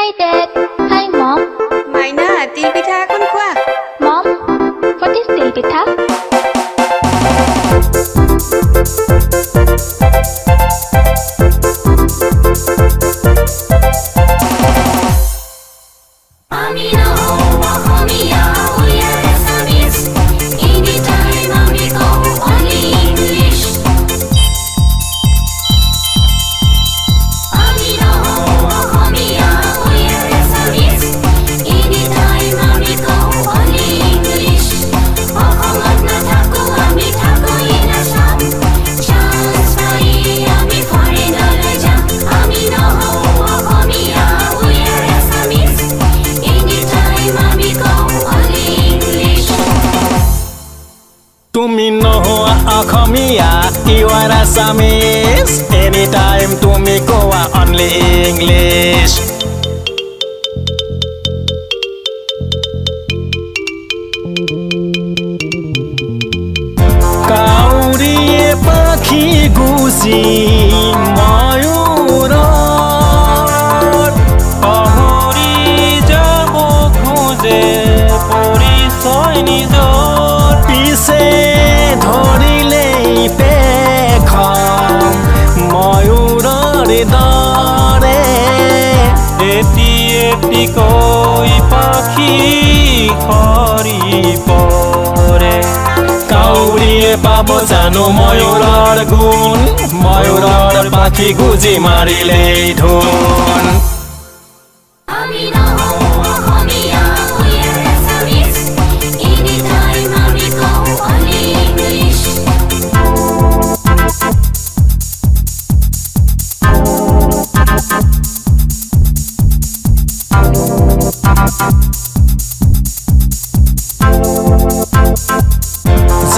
Hi Dad. Hi Mom. Mày na tin pita con khoa. Mom, what is Tilpitha? Tumi no Akhomia, you are Assamese. Anytime tumi go only English. Kauriye pakhi guzi mayurar ahori jabo khoje porisoy nijor pise ধরিলেই পেখম ময়ূৰৰ দৰে এটি এটি কৈ পাখি সৰি পৰে কাউৰীয়ে পাব জানো ময়ূৰৰ গুণ ময়ূৰৰ পাখি গুজি মাৰিলেই ধুন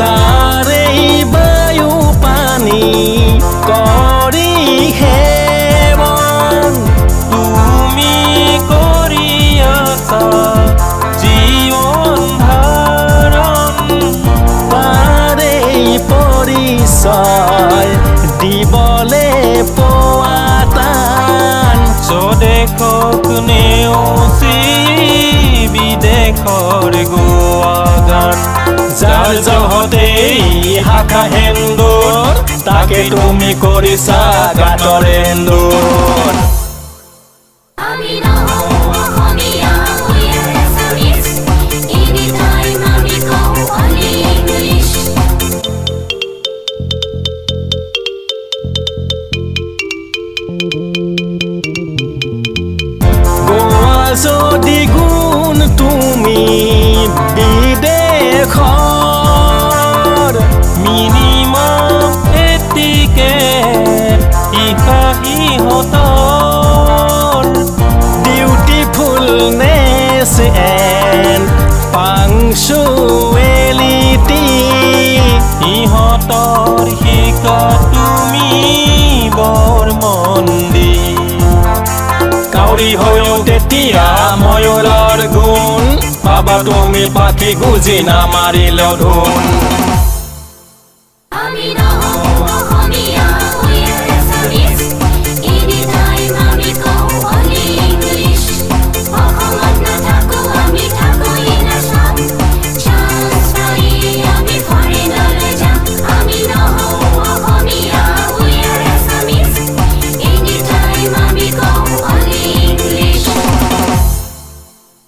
যাৰেই বায়ু পানী কৰি সেৱন তুমি কৰি আছা জীৱন ধাৰণ তাৰেই পৰিচয় দিবলে পোৱা টান স্বদেশক নেওচি বিদেশৰ গোৱা গান যাৰ জহতেই শাখা হেন্দুৰ তাকে তুমি কৰিছা গাতৰ এন্দুৰ গোৱা যদি গুণ তুমি বিদেশৰ মিনিমাম এটিকেট ইহঁতৰ ডিউটিফুলনেছ এণ্ড পাংচুৱেলিটি ইহঁতৰ শিকা তুমি বৰ মন দি কাউৰী হৈও তেতিয়া ময়ূৰৰ গুণ পাবা তুমি পাখি গুজি নামাৰিলেও ধুন